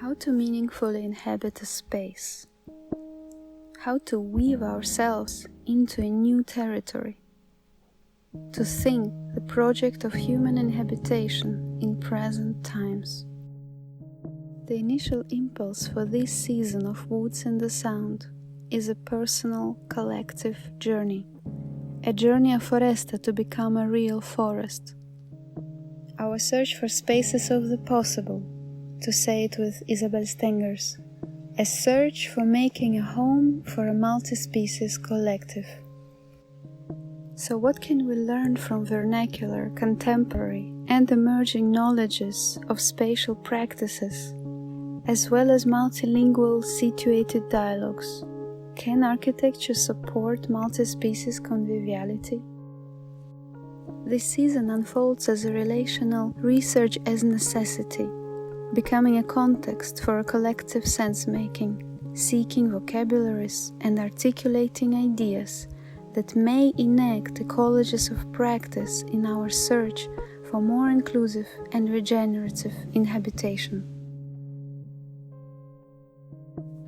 How to meaningfully inhabit a space. How to weave ourselves into a new territory. To think the project of human inhabitation in present times. The initial impulse for this season of Woods and the Sound is a personal, collective journey. A journey a foresta to become a real forest. Our search for spaces of the possible, to say it with Isabel Stengers, a search for making a home for a multispecies collective. So what can we learn from vernacular, contemporary and emerging knowledges of spatial practices, as well as multilingual situated dialogues? Can architecture support multispecies conviviality? This season unfolds as a relational research as necessity, becoming a context for a collective sense-making, seeking vocabularies and articulating ideas that may enact ecologies of practice in our search for more inclusive and regenerative inhabitation.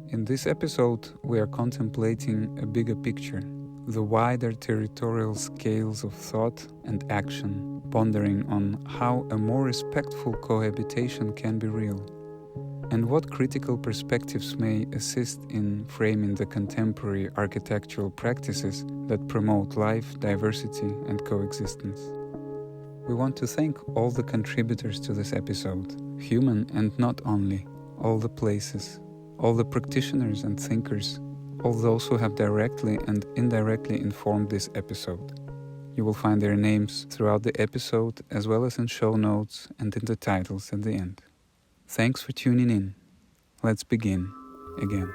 In this episode, we are contemplating a bigger picture, the wider territorial scales of thought and action, pondering on how a more respectful cohabitation can be real, and what critical perspectives may assist in framing the contemporary architectural practices that promote life, diversity, and coexistence. We want to thank all the contributors to this episode, human and not only, all the places, all the practitioners and thinkers, all those who have directly and indirectly informed this episode. You will find their names throughout the episode, as well as in show notes and in the titles at the end. Thanks for tuning in. Let's begin again.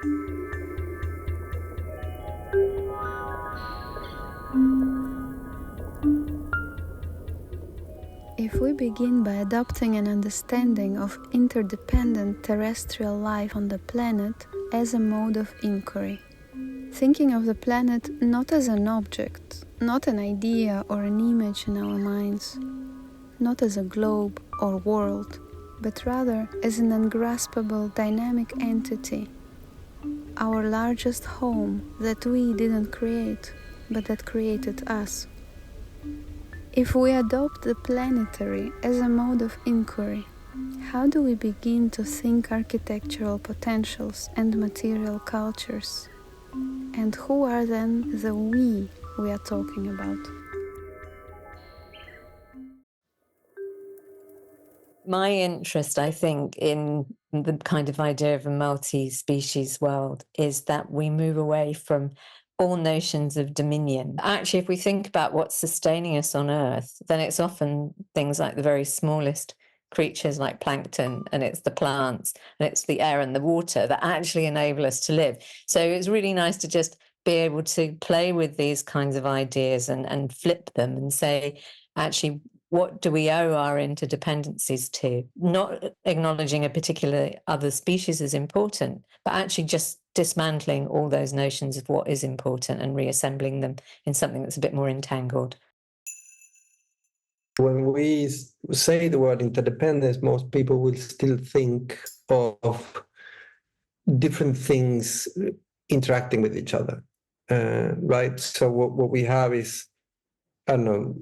If we begin by adopting an understanding of interdependent terrestrial life on the planet as a mode of inquiry, thinking of the planet not as an object, not an idea or an image in our minds, not as a globe or world, but rather as an ungraspable dynamic entity, our largest home that we didn't create, but that created us. If we adopt the planetary as a mode of inquiry, how do we begin to think architectural potentials and material cultures? And who are then the we are talking about? My interest, I think, in the kind of idea of a multi-species world is that we move away from all notions of dominion. Actually, if we think about what's sustaining us on Earth, then it's often things like the very smallest creatures like plankton, and it's the plants, and it's the air and the water that actually enable us to live. So it's really nice to just be able to play with these kinds of ideas and flip them and say, actually, what do we owe our interdependencies to? Not acknowledging a particular other species is important, but actually just dismantling all those notions of what is important and reassembling them in something that's a bit more entangled. When we say the word interdependence, most people will still think of different things interacting with each other, right? So what we have is, I don't know,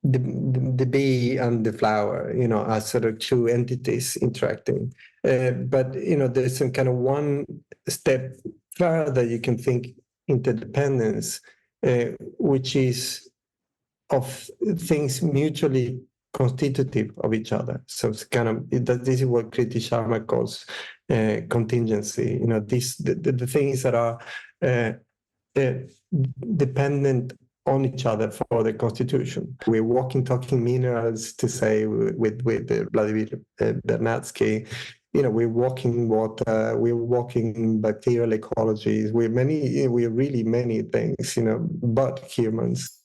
the bee and the flower, as sort of two entities interacting. But, there's some kind of one step further you can think interdependence, which is of things mutually constitutive of each other. So it's kind of, this is what Kriti Sharma calls contingency. The things that are dependent on each other for the constitution. We're walking, talking minerals, to say with Vladimir Bernatsky. We're walking water, we're walking bacterial ecologies. We're really many things, but humans.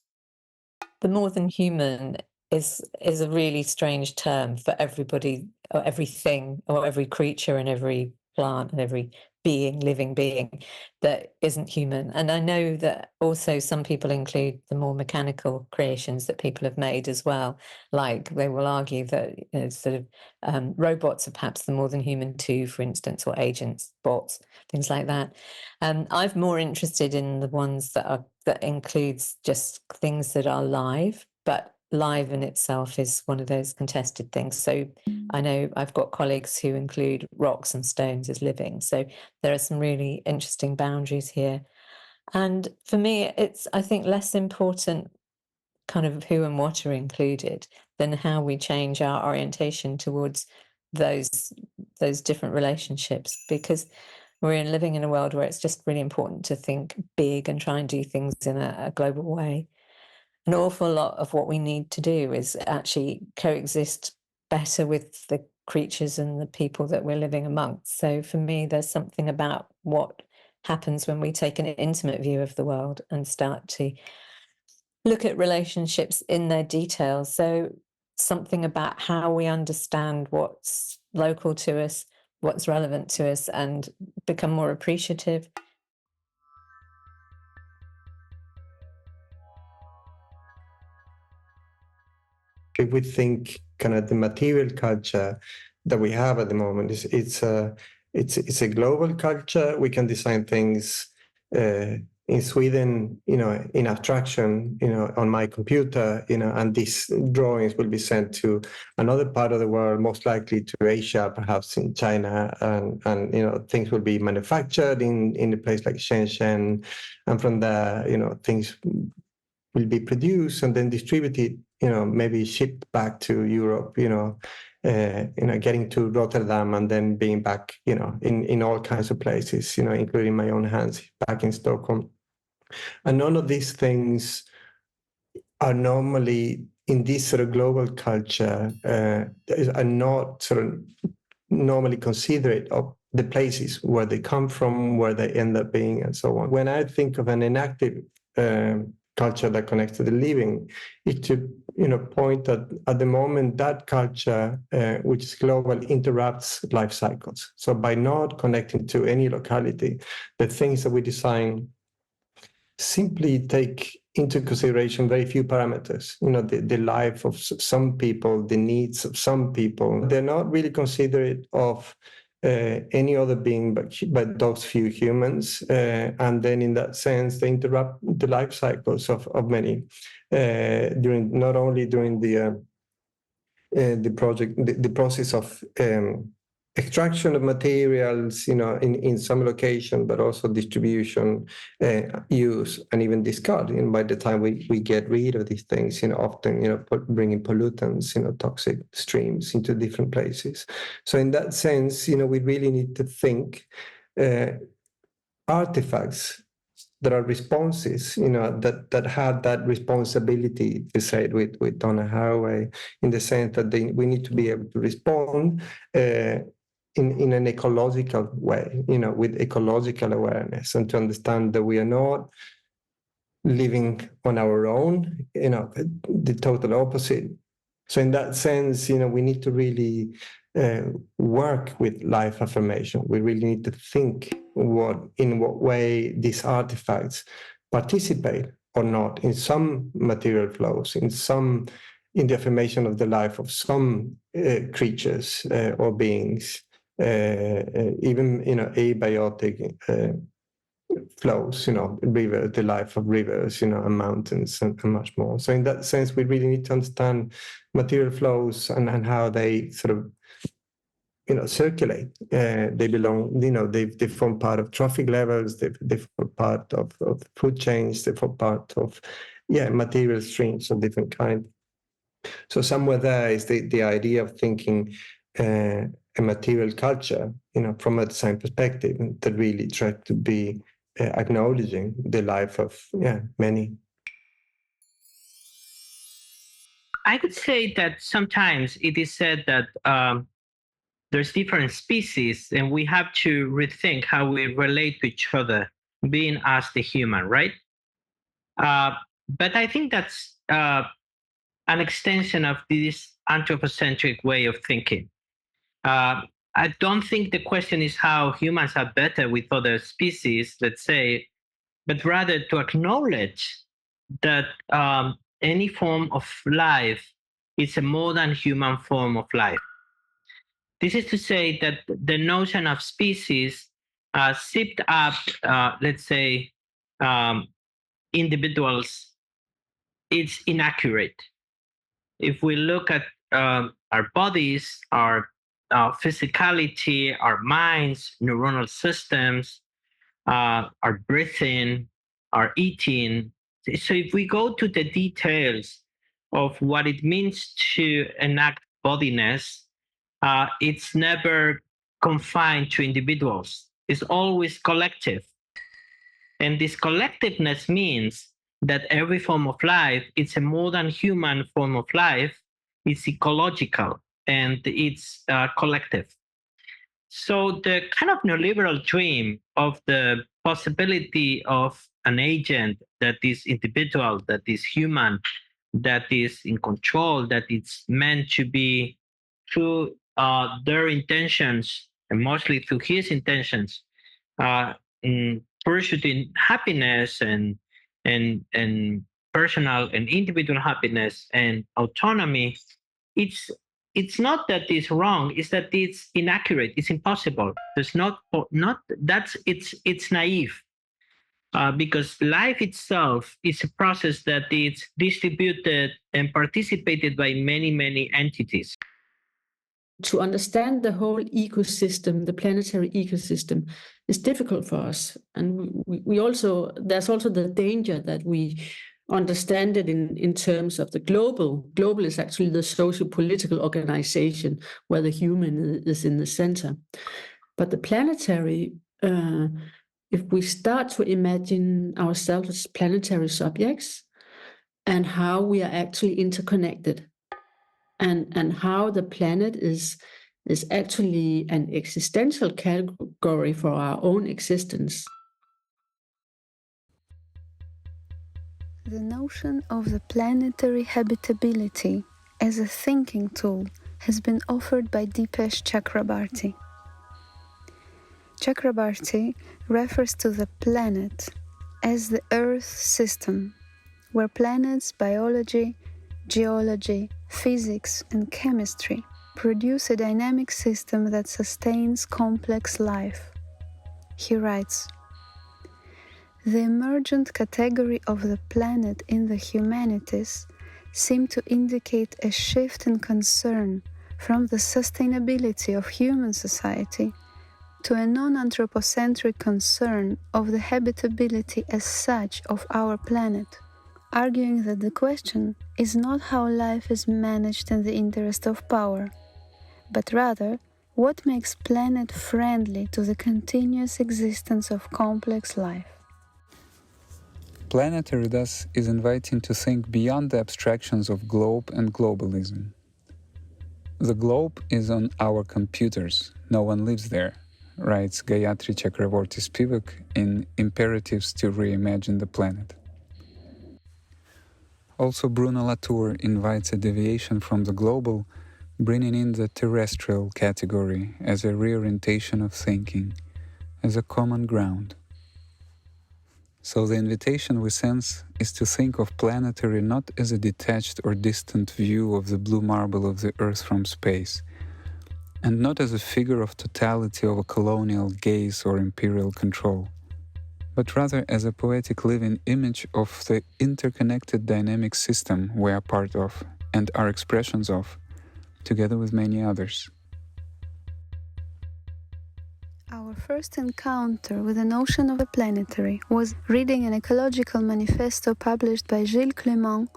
The more than human is a really strange term for everybody or everything or every creature and every plant and every living being that isn't human. And I know that also some people include the more mechanical creations that people have made as well. Like they will argue that robots are perhaps the more than human too, for instance, or agents, bots, things like that. I'm more interested in the ones that includes just things that are live, but live in itself is one of those contested things. So I know I've got colleagues who include rocks and stones as living. So there are some really interesting boundaries here. And for me, it's, I think, less important kind of who and what are included than how we change our orientation towards those different relationships, because we're living in a world where it's just really important to think big and try and do things in a global way. An awful lot of what we need to do is actually coexist better with the creatures and the people that we're living amongst. So for me, there's something about what happens when we take an intimate view of the world and start to look at relationships in their details. So something about how we understand what's local to us, what's relevant to us, and become more appreciative. If we think kind of the material culture that we have at the moment, it's a global culture. We can design things in Sweden, in abstraction, on my computer, and these drawings will be sent to another part of the world, most likely to Asia, perhaps in China, and things will be manufactured in a place like Shenzhen, and from there, things will be produced and then distributed, maybe shipped back to Europe, getting to Rotterdam and then being back, in all kinds of places, including my own hands back in Stockholm. And none of these things are normally in this sort of global culture, are not sort of normally considerate of the places where they come from, where they end up being, and so on. When I think of an inactive culture that connects to the living, it should point that at the moment that culture, which is global, interrupts life cycles. So by not connecting to any locality, the things that we design simply take into consideration very few parameters. The life of some people, the needs of some people. They're not really considerate of any other being but those few humans. And then in that sense, they interrupt the life cycles of many, not only during the project, the process of extraction of materials, in some location, but also distribution, use, and even discard. And by the time we get rid of these things, often, bringing pollutants, toxic streams into different places. So in that sense, we really need to think artifacts that are responses, that have that responsibility, to say it with Donna Haraway, in the sense that we need to be able to respond in an ecological way, with ecological awareness, and to understand that we are not living on our own, the total opposite. So in that sense, we need to really work with life affirmation. We really need to think in what way these artifacts participate or not in some material flows, in the affirmation of the life of some creatures or beings, even abiotic flows, the life of rivers, and mountains, and much more. So in that sense, we really need to understand material flows and how they sort of circulate. They belong, they form part of trophic levels, they form part of food chains, they form part of material streams of different kind. So somewhere there is the idea of thinking a material culture, from a design perspective, that really try to be acknowledging the life of many. I could say that sometimes it is said that there's different species and we have to rethink how we relate to each other, being as the human, right? But I think that's an extension of this anthropocentric way of thinking. I don't think the question is how humans are better with other species, let's say, but rather to acknowledge that any form of life is a more than human form of life. This is to say that the notion of species sipped up, let's say, um, individuals, it's inaccurate. If we look at our bodies, our physicality, our minds, neuronal systems, our breathing, our eating. So if we go to the details of what it means to enact bodiness, it's never confined to individuals. It's always collective. And this collectiveness means that every form of life, it's a more than human form of life, it's ecological and it's collective. So the kind of neoliberal dream of the possibility of an agent that is individual, that is human, that is in control, that it's meant to be through their intentions and mostly through his intentions, in pursuing happiness and personal and individual happiness and autonomy, it's it's not that it's wrong, it's that it's inaccurate, it's impossible. There's not that's it's naive, because life itself is a process that is distributed and participated by many entities. To understand the whole ecosystem, the planetary ecosystem, is difficult for us. And we also, there's also the danger that we understand it in terms of the global. Global is actually the socio-political organization where the human is in the center. But the planetary, if we start to imagine ourselves as planetary subjects and how we are actually interconnected, and how the planet is actually an existential category for our own existence. The notion of the planetary habitability as a thinking tool has been offered by Dipesh Chakrabarty. Chakrabarty refers to the planet as the Earth system, where planets, biology, geology, physics, and chemistry produce a dynamic system that sustains complex life. He writes, "The emergent category of the planet in the humanities seem to indicate a shift in concern from the sustainability of human society to a non-anthropocentric concern of the habitability as such of our planet, arguing that the question is not how life is managed in the interest of power, but rather what makes planet friendly to the continuous existence of complex life." Planetary, thus, is inviting to think beyond the abstractions of globe and globalism. The globe is on our computers, no one lives there, writes Gayatri Chakravorty Spivak in Imperatives to Reimagine the Planet. Also, Bruno Latour invites a deviation from the global, bringing in the terrestrial category as a reorientation of thinking, as a common ground. So the invitation we sense is to think of planetary not as a detached or distant view of the blue marble of the Earth from space, and not as a figure of totality of a colonial gaze or imperial control, but rather as a poetic living image of the interconnected dynamic system we are part of and are expressions of, together with many others. Our first encounter with the notion of the planetary was reading an ecological manifesto published by Gilles Clément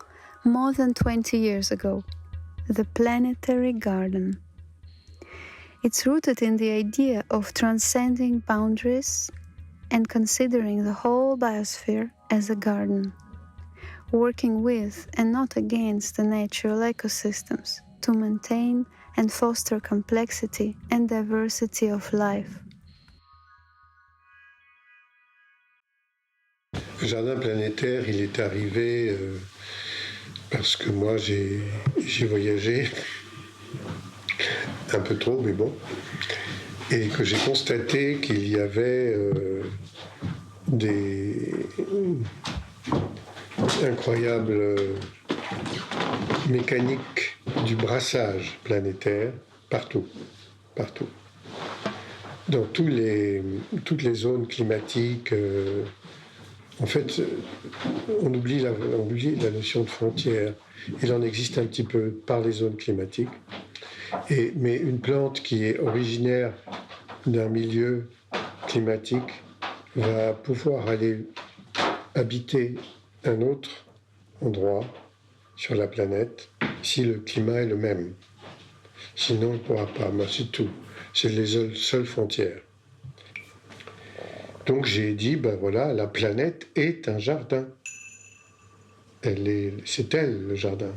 more than 20 years ago, The Planetary Garden. It's rooted in the idea of transcending boundaries and considering the whole biosphere as a garden, working with and not against the natural ecosystems to maintain and foster complexity and diversity of life. Le jardin planétaire, il est arrivé parce que moi j'ai voyagé un peu trop, mais bon, et que j'ai constaté qu'il y avait des incroyables mécaniques du brassage planétaire partout, partout. Dans toutes les zones climatiques, en fait, on oublie la notion de frontière. Il en existe un petit peu par les zones climatiques. Mais une plante qui est originaire d'un milieu climatique va pouvoir aller habiter un autre endroit sur la planète si le climat est le même. Sinon, on ne pourra pas. Moi, c'est tout. C'est les seules frontières. Donc j'ai dit, ben voilà, la planète est un jardin. C'est elle le jardin.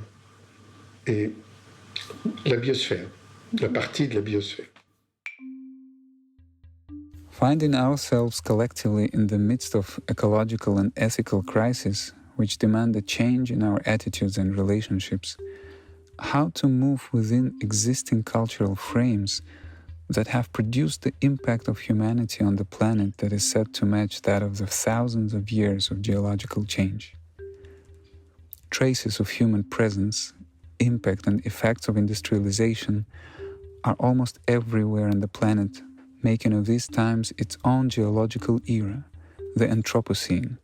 Et la biosphère, la partie de la biosphère. Finding ourselves collectively in the midst of ecological and ethical crises which demand a change in our attitudes and relationships, how to move within existing cultural frames that have produced the impact of humanity on the planet that is set to match that of the thousands of years of geological change. Traces of human presence, impact and effects of industrialization are almost everywhere on the planet, making of these times its own geological era, the Anthropocene.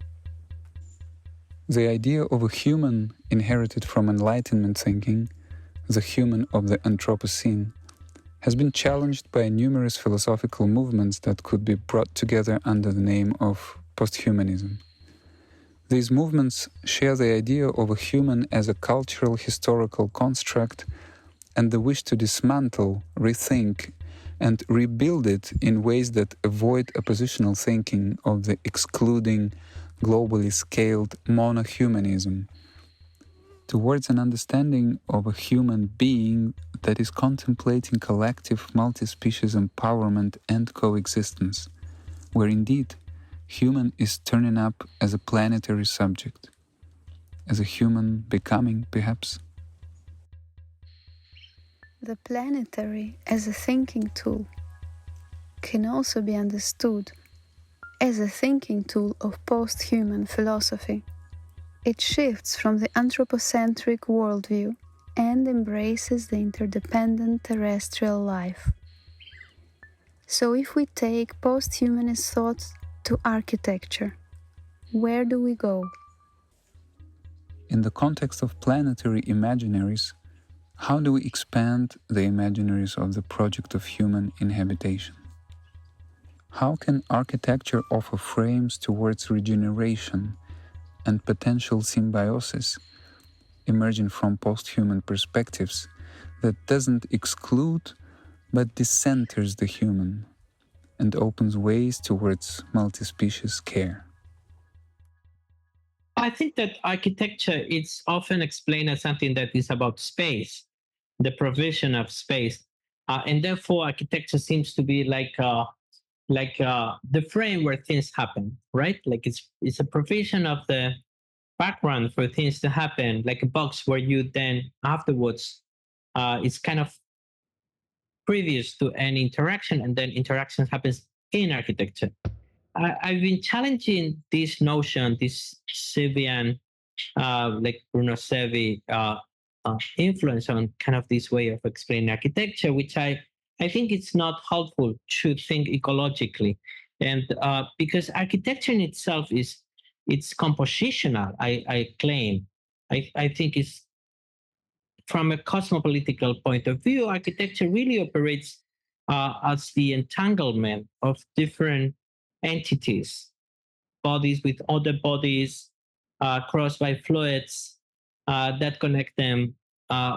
The idea of a human inherited from Enlightenment thinking, the human of the Anthropocene, has been challenged by numerous philosophical movements that could be brought together under the name of post-humanism. These movements share the idea of a human as a cultural historical construct and the wish to dismantle, rethink, and rebuild it in ways that avoid oppositional thinking of the excluding, globally scaled monohumanism, towards an understanding of a human being that is contemplating collective multispecies empowerment and coexistence, where indeed human is turning up as a planetary subject, as a human becoming, perhaps. The planetary as a thinking tool can also be understood as a thinking tool of post-human philosophy. It shifts from the anthropocentric worldview and embraces the interdependent terrestrial life. So if we take post-humanist thoughts to architecture, where do we go? In the context of planetary imaginaries, how do we expand the imaginaries of the project of human inhabitation? How can architecture offer frames towards regeneration and potential symbiosis emerging from post-human perspectives that doesn't exclude but decenters the human and opens ways towards multispecies care? I think that architecture is often explained as something that is about space, the provision of space, and therefore architecture seems to be like the frame where things happen, right? Like it's a provision of the background for things to happen, like a box where you then afterwards it's kind of previous to any interaction, and then interaction happens in architecture. I've been challenging this notion, this Sevian, like Bruno Sevi influence on kind of this way of explaining architecture, which I think it's not helpful to think ecologically. And because architecture in itself it's compositional, I claim. I think it's from a cosmopolitical point of view, architecture really operates as the entanglement of different entities, bodies with other bodies, crossed by fluids that connect them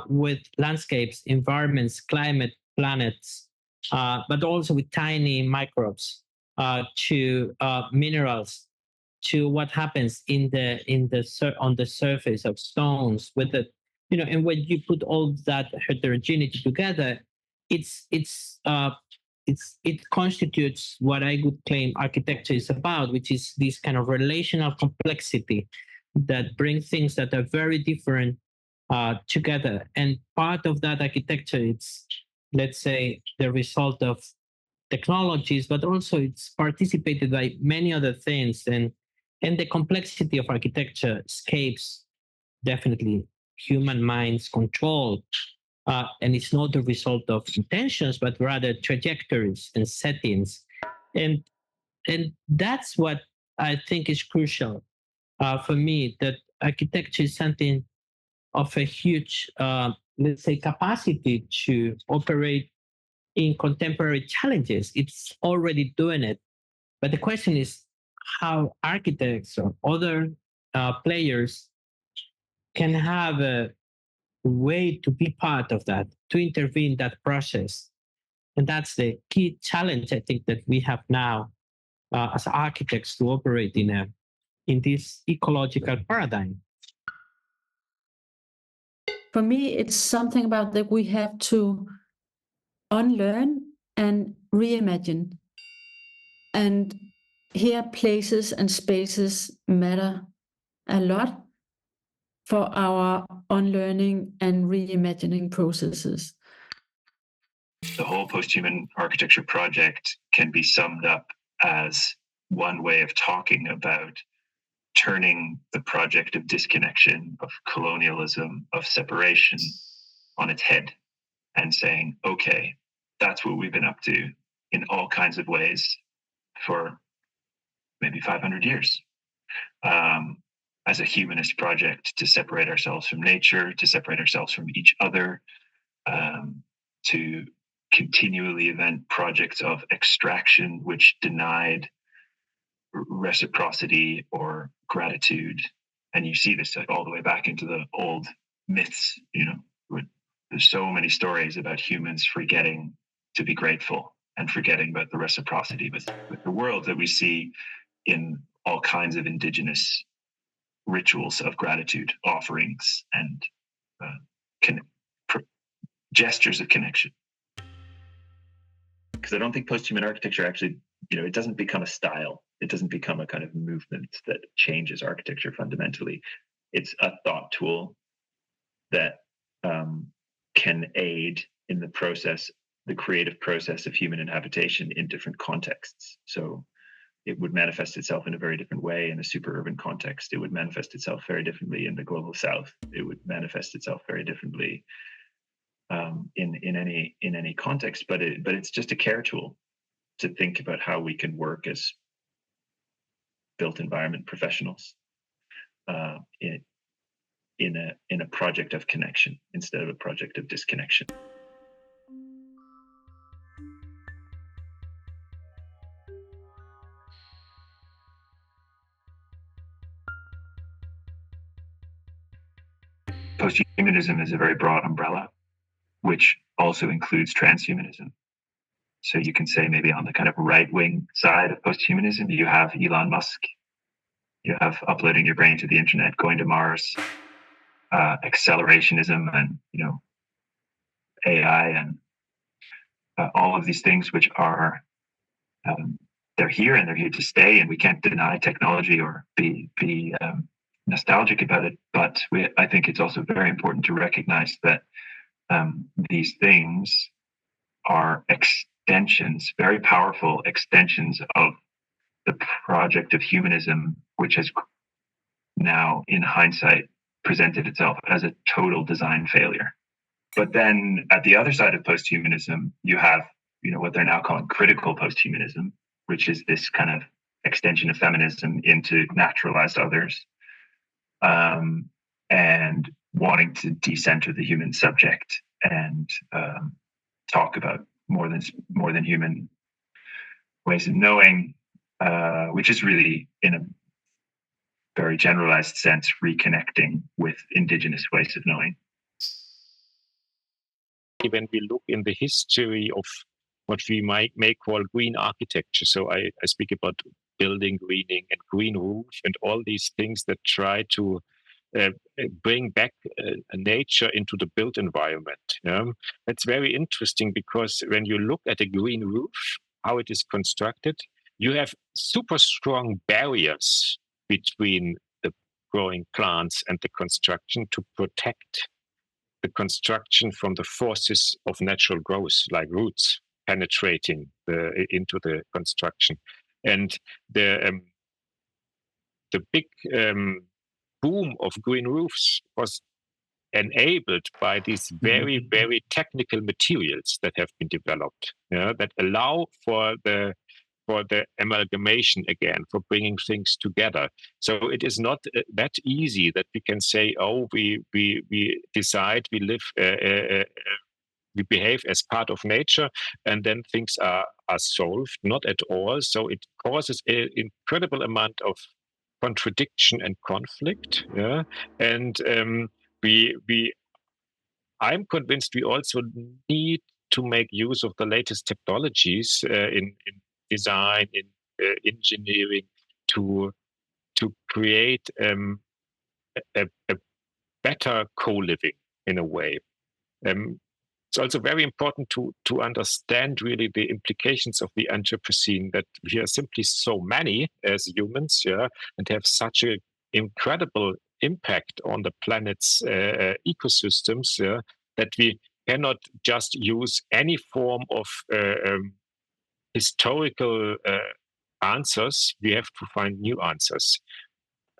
with landscapes, environments, climate, planets, but also with tiny microbes to minerals, to what happens on the surface of stones with the and when you put all that heterogeneity together, it constitutes what I would claim architecture is about, which is this kind of relational complexity that brings things that are very different together. And part of that architecture, let's say, the result of technologies, but also it's participated by many other things. And the complexity of architecture escapes definitely human mind's control. And it's not the result of intentions, but rather trajectories and settings. And and that's what I think is crucial for me, that architecture is something of a huge, let's say, capacity to operate in contemporary challenges. It's already doing it. But the question is how architects or other players can have a way to be part of that, to intervene in that process. And that's the key challenge I think that we have now as architects to operate in this ecological paradigm. For me, it's something about that we have to unlearn and reimagine. And here, places and spaces matter a lot for our unlearning and reimagining processes. The whole post-human architecture project can be summed up as one way of talking about turning the project of disconnection, of colonialism, of separation on its head and saying, okay, that's what we've been up to in all kinds of ways for maybe 500 years. As a humanist project, to separate ourselves from nature, to separate ourselves from each other, to continually invent projects of extraction which denied reciprocity or gratitude. And you see this all the way back into the old myths, there's so many stories about humans forgetting to be grateful and forgetting about the reciprocity with the world that we see in all kinds of indigenous rituals of gratitude, offerings, and gestures of connection. Because I don't think post-human architecture actually, it doesn't become a style. It doesn't become a kind of movement that changes architecture fundamentally. It's a thought tool that can aid in the process, the creative process of human inhabitation in different contexts. So it would manifest itself in a very different way in a super urban context. It would manifest itself very differently in the global south. It would manifest itself very differently in any context. But it's just a care tool to think about how we can work as built environment professionals in a project of connection instead of a project of disconnection. Post-humanism is a very broad umbrella, which also includes transhumanism. So you can say maybe on the kind of right-wing side of post-humanism, you have Elon Musk, you have uploading your brain to the internet, going to Mars, accelerationism, and AI, and all of these things which are they're here and they're here to stay, and we can't deny technology or be nostalgic about it. But I think it's also very important to recognize that these things are extensions, very powerful extensions of the project of humanism, which has now, in hindsight, presented itself as a total design failure. But then at the other side of post-humanism, you have, what they're now calling critical post-humanism, which is this kind of extension of feminism into naturalized others, and wanting to decenter the human subject and talk about more than human ways of knowing, which is really, in a very generalized sense, reconnecting with indigenous ways of knowing. When we look in the history of what we may call green architecture, so I speak about building greening and green roof and all these things that try to bring back nature into the built environment. It's very interesting because when you look at a green roof, how it is constructed, you have super strong barriers between the growing plants and the construction to protect the construction from the forces of natural growth, like roots penetrating into the construction. And the big boom of green roofs was enabled by these very, very technical materials that have been developed, that allow for the amalgamation again, for bringing things together. So it is not that easy that we can say, oh, we decide, we live, we behave as part of nature, and then things are solved. Not at all. So it causes an incredible amount of contradiction and conflict. Yeah, and I'm convinced we also need to make use of the latest technologies in design, in engineering, to create a better co-living in a way. It's also very important to understand really the implications of the Anthropocene, that we are simply so many as humans, and have such an incredible impact on the planet's ecosystems, that we cannot just use any form of historical answers. We have to find new answers.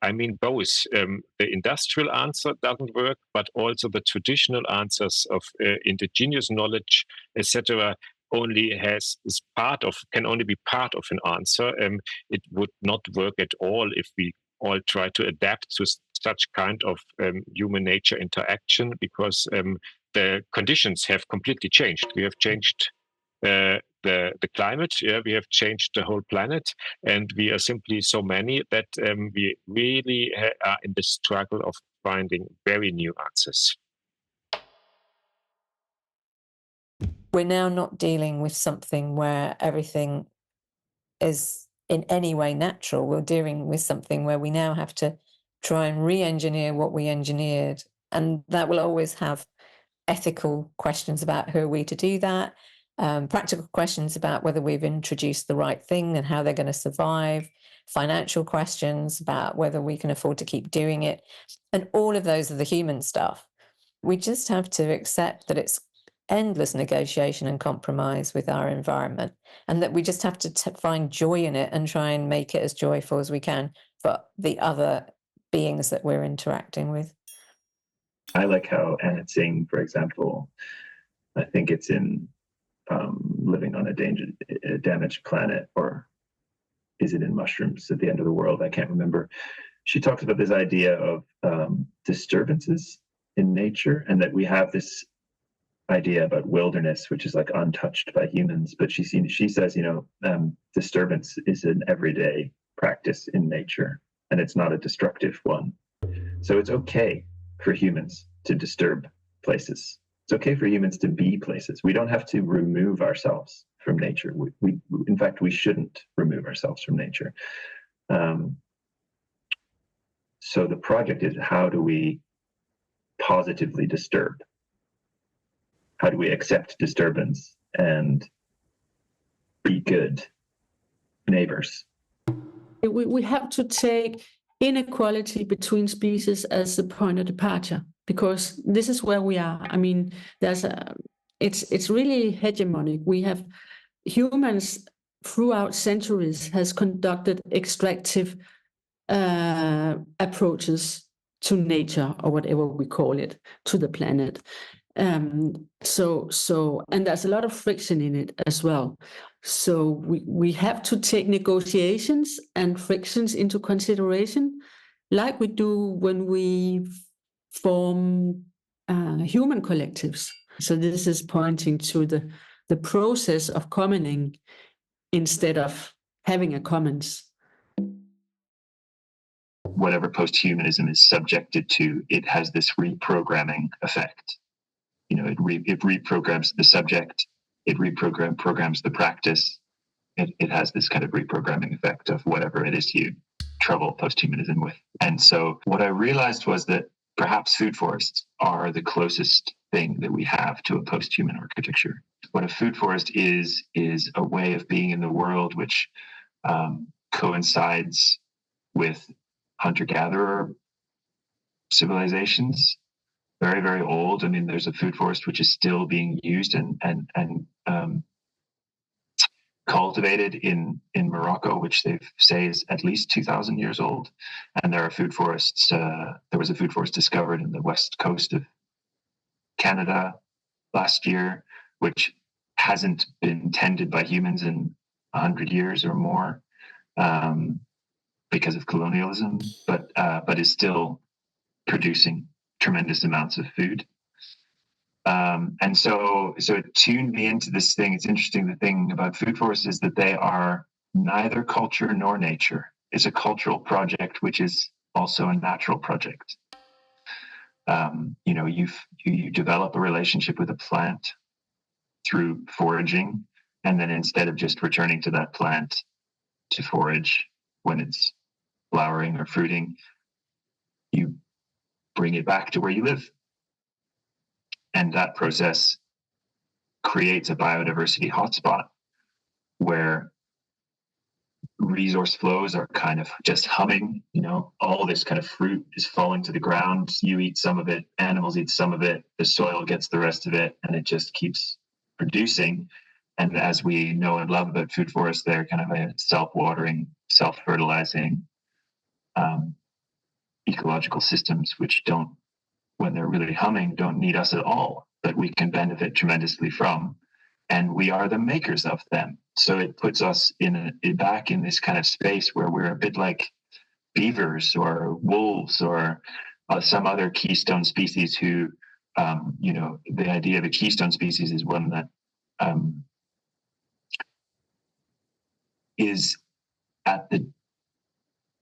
I mean, both the industrial answer doesn't work, but also the traditional answers of indigenous knowledge, etc., can only be part of an answer. It would not work at all if we all try to adapt to such kind of human nature interaction, because the conditions have completely changed. We have changed the climate, we have changed the whole planet, and we are simply so many that we really are in the struggle of finding very new answers. We're now not dealing with something where everything is in any way natural. We're dealing with something where we now have to try and re-engineer what we engineered, and that will always have ethical questions about who are we to do that, practical questions about whether we've introduced the right thing and how they're going to survive, financial questions about whether we can afford to keep doing it. And all of those are the human stuff. We just have to accept that it's endless negotiation and compromise with our environment, and that we just have to find joy in it and try and make it as joyful as we can for the other beings that we're interacting with. I like how Annette's saying, for example, I think it's in Living on a Damaged Planet, or is it in Mushrooms at the End of the World? I can't remember. She talks about this idea of disturbances in nature, and that we have this idea about wilderness, which is like untouched by humans. But she says, disturbance is an everyday practice in nature, and it's not a destructive one. So it's okay for humans to disturb places. It's okay for humans to be places. We don't have to remove ourselves from nature. We in fact, we shouldn't remove ourselves from nature. So the project is, how do we positively disturb? How do we accept disturbance and be good neighbors? We have to take inequality between species as the point of departure, because this is where we are. I mean, it's really hegemonic. We have humans throughout centuries has conducted extractive approaches to nature, or whatever we call it, to the planet. So and there's a lot of friction in it as well. So we have to take negotiations and frictions into consideration, like we do when we form human collectives. So this is pointing to the process of commoning instead of having a commons. Whatever post-humanism is subjected to, it has this reprogramming effect. It reprograms the subject, it programs the practice. It has this kind of reprogramming effect of whatever it is you trouble post-humanism with. And so what I realized was that perhaps food forests are the closest thing that we have to a post-human architecture. What a food forest is a way of being in the world which coincides with hunter-gatherer civilizations, very, very old. I mean, there's a food forest which is still being used and cultivated in Morocco, which they say is at least 2,000 years old. And there are food forests. There was a food forest discovered in the west coast of Canada last year, which hasn't been tended by humans in 100 years or more because of colonialism, but is still producing tremendous amounts of food. And so it tuned me into this thing. It's interesting. The thing about food forests is that they are neither culture nor nature. It's a cultural project, which is also a natural project. You develop a relationship with a plant through foraging, and then instead of just returning to that plant to forage when it's flowering or fruiting, you bring it back to where you live. And that process creates a biodiversity hotspot where resource flows are kind of just humming. All this kind of fruit is falling to the ground. You eat some of it, animals eat some of it, the soil gets the rest of it, and it just keeps producing. And as we know and love about food forests, they're kind of a self-watering, self-fertilizing ecological systems, which don't, when they're really humming, don't need us at all, but we can benefit tremendously from. And we are the makers of them. So it puts us back in this kind of space where we're a bit like beavers or wolves or some other keystone species who, the idea of a keystone species is one that is at the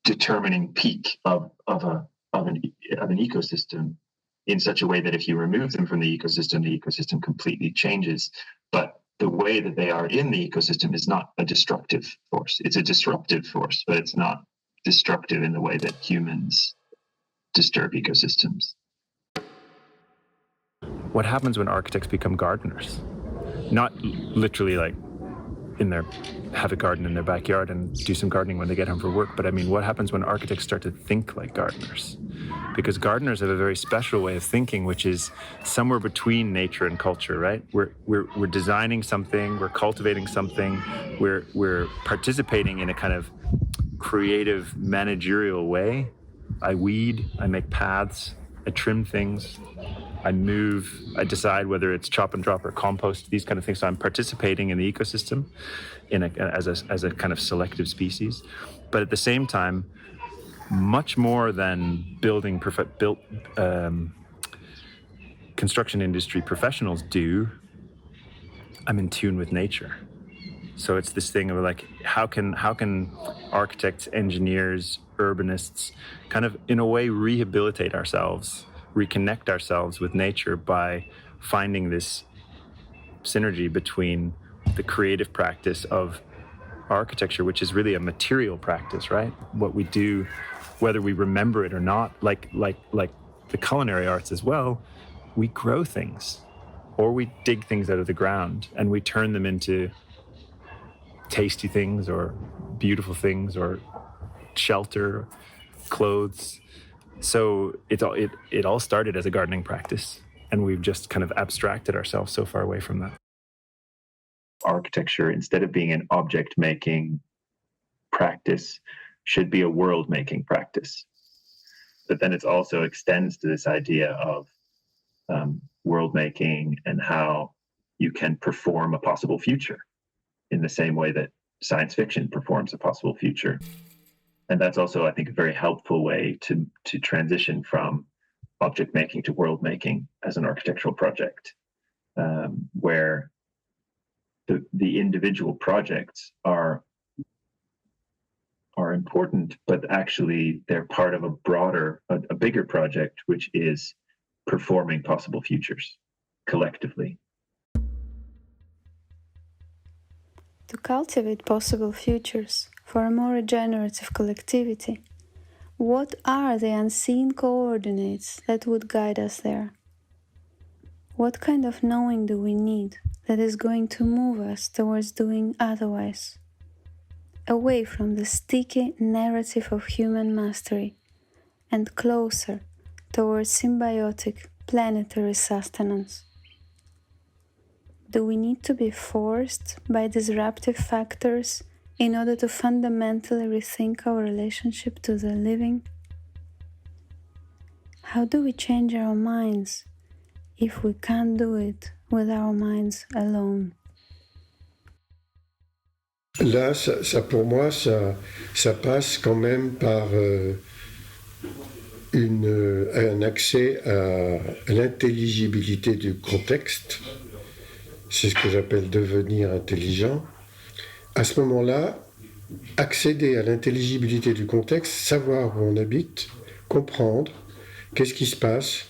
determining peak of an ecosystem in such a way that if you remove them from the ecosystem completely changes. But the way that they are in the ecosystem is not a destructive force. It's a disruptive force, but it's not destructive in the way that humans disturb ecosystems. What happens when architects become gardeners? Not literally like have a garden in their backyard and do some gardening when they get home from work, but I mean, what happens when architects start to think like gardeners? Because gardeners have a very special way of thinking, which is somewhere between nature and culture, right? We're designing something, we're cultivating something, we're participating in a kind of creative managerial way. I weed, I make paths, I trim things, I move, I decide whether it's chop and drop or compost, these kind of things. So I'm participating in the ecosystem as a kind of selective species. But at the same time, much more than construction industry professionals do, I'm in tune with nature. So it's this thing of like, how can architects, engineers, urbanists kind of in a way rehabilitate ourselves, reconnect ourselves with nature by finding this synergy between the creative practice of architecture, which is really a material practice, right? What we do, whether we remember it or not, like the culinary arts as well, we grow things or we dig things out of the ground and we turn them into tasty things or beautiful things or shelter, clothes. So it all started as a gardening practice, and we've just kind of abstracted ourselves so far away from that. Architecture, instead of being an object-making practice, should be a world-making practice. But then it also extends to this idea of world-making and how you can perform a possible future in the same way that science fiction performs a possible future. And that's also, I think, a very helpful way to transition from object making to world making as an architectural project, where the individual projects are important, but actually they're part of a bigger project, which is performing possible futures collectively. To cultivate possible futures for a more regenerative collectivity, what are the unseen coordinates that would guide us there? What kind of knowing do we need that is going to move us towards doing otherwise? Away from the sticky narrative of human mastery and closer towards symbiotic planetary sustenance? Do we need to be forced by disruptive factors in order to fundamentally rethink our relationship to the living? How do we change our minds if we can't do it with our minds alone? Là, ça pour moi, ça passe quand même par un accès à l'intelligibilité du contexte. C'est ce que j'appelle devenir intelligent. À ce moment-là, accéder à l'intelligibilité du contexte, savoir où on habite, comprendre qu'est-ce qui se passe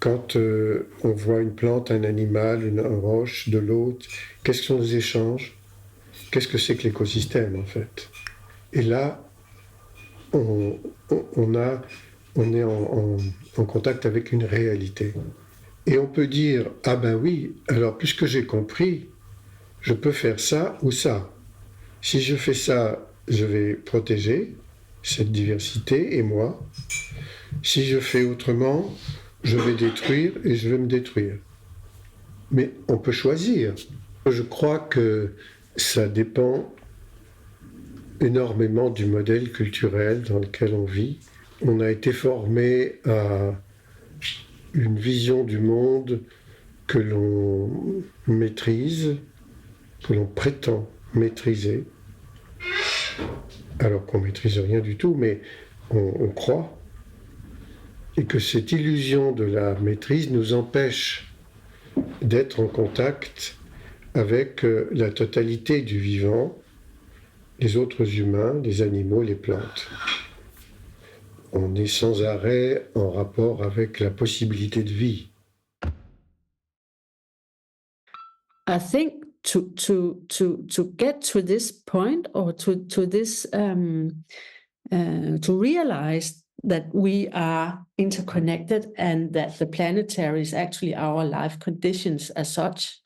quand on voit une plante, un animal, une roche, de l'eau, qu'est-ce que sont les échanges, qu'est-ce que c'est que l'écosystème en fait. Et là, on est en contact avec une réalité. Et on peut dire, ah ben oui, alors puisque j'ai compris, je peux faire ça ou ça. Si je fais ça, je vais protéger cette diversité et moi. Si je fais autrement, je vais détruire et je vais me détruire. Mais on peut choisir. Je crois que ça dépend énormément du modèle culturel dans lequel on vit. On a été formé à une vision du monde que l'on maîtrise, que l'on prétend maîtriser, alors qu'on ne maîtrise rien du tout, mais on croit, et que cette illusion de la maîtrise nous empêche d'être en contact avec la totalité du vivant, les autres humains, les animaux, les plantes. On est sans arrêt en rapport avec la possibilité de vie. I think to get to this point, or to this to realize that we are interconnected and that the planetary is actually our life conditions as such,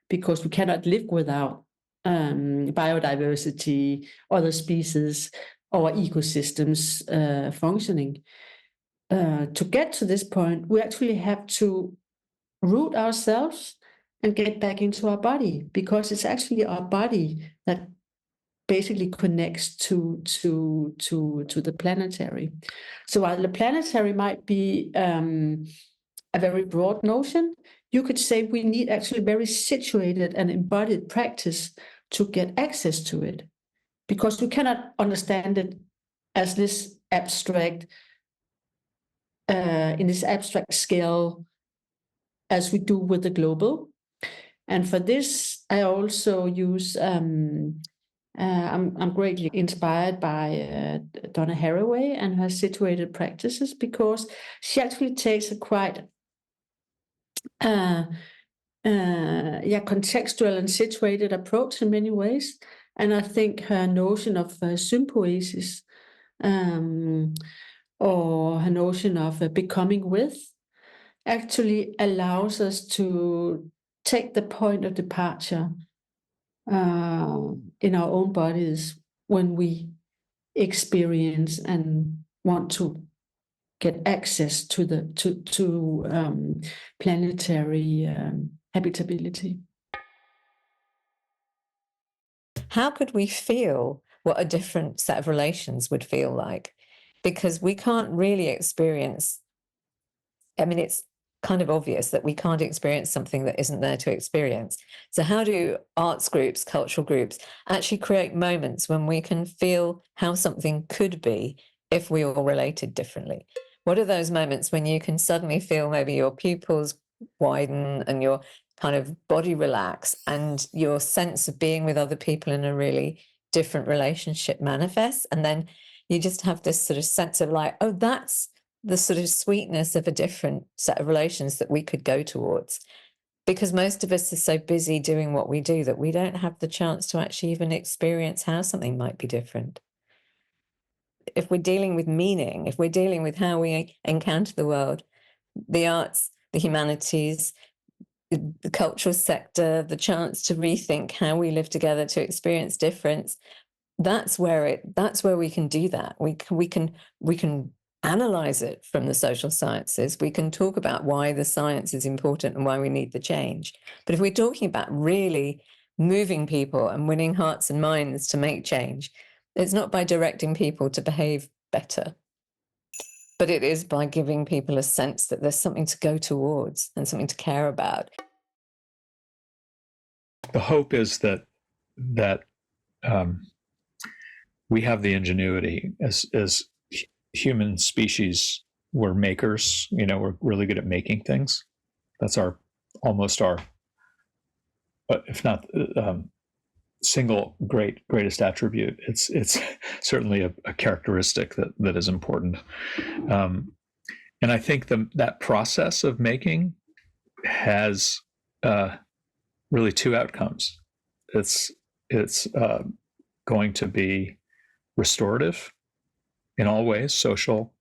because we cannot live without biodiversity, other species, our ecosystems functioning. To get to this point, we actually have to root ourselves and get back into our body, because it's actually our body that basically connects to the planetary. So while the planetary might be a very broad notion, you could say we need actually very situated and embodied practice to get access to it, because we cannot understand it as this abstract, in this abstract scale as we do with the global. And for this, I also use, I'm greatly inspired by Donna Haraway and her situated practices, because she actually takes a quite contextual and situated approach in many ways. And I think her notion of sympoiesis, or her notion of becoming with, actually allows us to take the point of departure in our own bodies when we experience and want to get access to the planetary habitability. How could we feel what a different set of relations would feel like? Because we can't really experience, I mean, it's kind of obvious that we can't experience something that isn't there to experience. So how do arts groups, cultural groups actually create moments when we can feel how something could be if we all related differently? What are those moments when you can suddenly feel maybe your pupils widen and your kind of body relax and your sense of being with other people in a really different relationship manifests? And then you just have this sort of sense of like, oh, that's the sort of sweetness of a different set of relations that we could go towards. Because most of us are so busy doing what we do that we don't have the chance to actually even experience how something might be different. If we're dealing with meaning, if we're dealing with how we encounter the world, the arts, the humanities, the cultural sector, the chance to rethink how we live together to experience difference, that's where we can do that. We can analyze it from the social sciences. We can talk about why the science is important and why we need the change. But if we're talking about really moving people and winning hearts and minds to make change, it's not by directing people to behave better, but it is by giving people a sense that there's something to go towards and something to care about. The hope is that we have the ingenuity as human species. We're makers, we're really good at making things. That's almost our, if not single greatest attribute. It's certainly a characteristic that is important. And I think that process of making has really two outcomes. It's going to be restorative in all ways, social,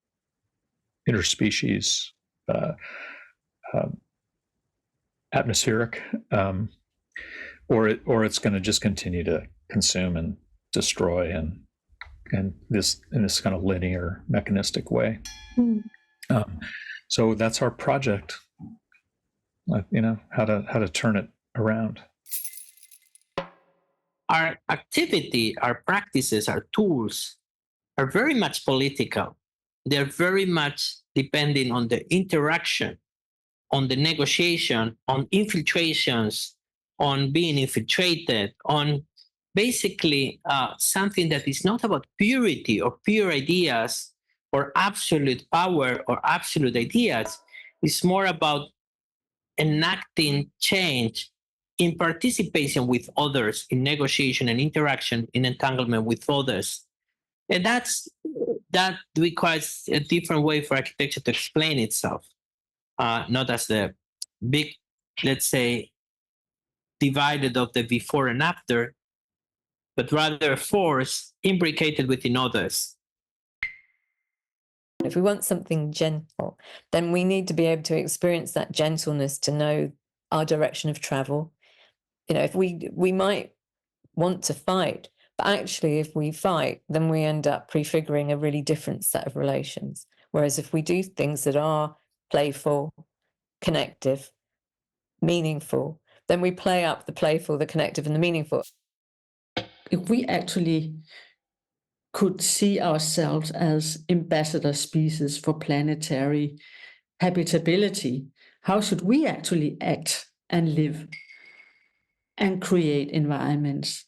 interspecies, atmospheric, or it's going to just continue to consume and destroy and in this kind of linear, mechanistic way. So that's our project. How to turn it around. Our activity, our practices, our tools are very much political. They're very much depending on the interaction, on the negotiation, on infiltrations, on being infiltrated, on basically something that is not about purity or pure ideas or absolute power or absolute ideas. It's more about enacting change in participation with others, in negotiation and interaction, in entanglement with others. And that requires a different way for architecture to explain itself, not as the big, let's say, divided of the before and after, but rather a force imbricated within others. If we want something gentle, then we need to be able to experience that gentleness to know our direction of travel. If we might want to fight, but actually if we fight, then we end up prefiguring a really different set of relations. Whereas if we do things that are playful, connective, meaningful, then we play up the playful, the connective, and the meaningful. If we actually could see ourselves as ambassador species for planetary habitability, how should we actually act and live and create environments?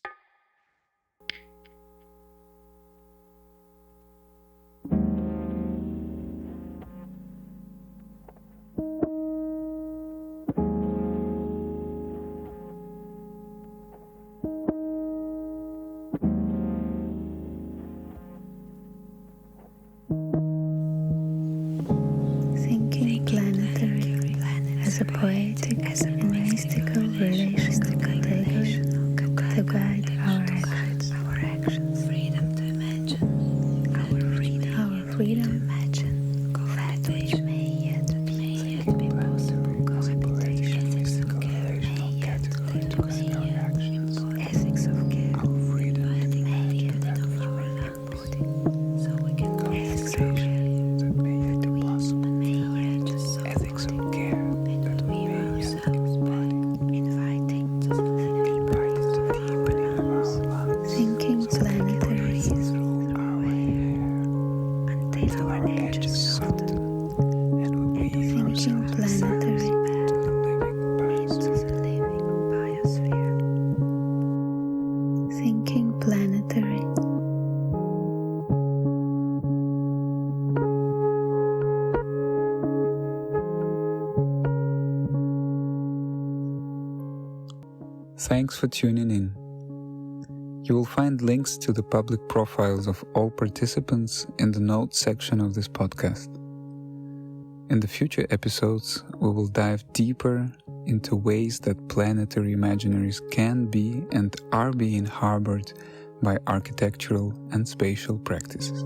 Thinking planetary as a poetic and mystical relational category to guide our actions. Freedom to imagine, our freedom to imagine, that which may yet be possible, cohabitation, ethics of care, ethics of care, our freedom to make it of our body, so we can cultivation. Ethics of care that we ourselves body, inviting to the deeper thinking planetary until our edges soften, and thinking planetary into the living biosphere. Thinking planetary. Thanks for tuning in. You will find links to the public profiles of all participants in the notes section of this podcast. In the future episodes, we will dive deeper into ways that planetary imaginaries can be and are being harbored by architectural and spatial practices.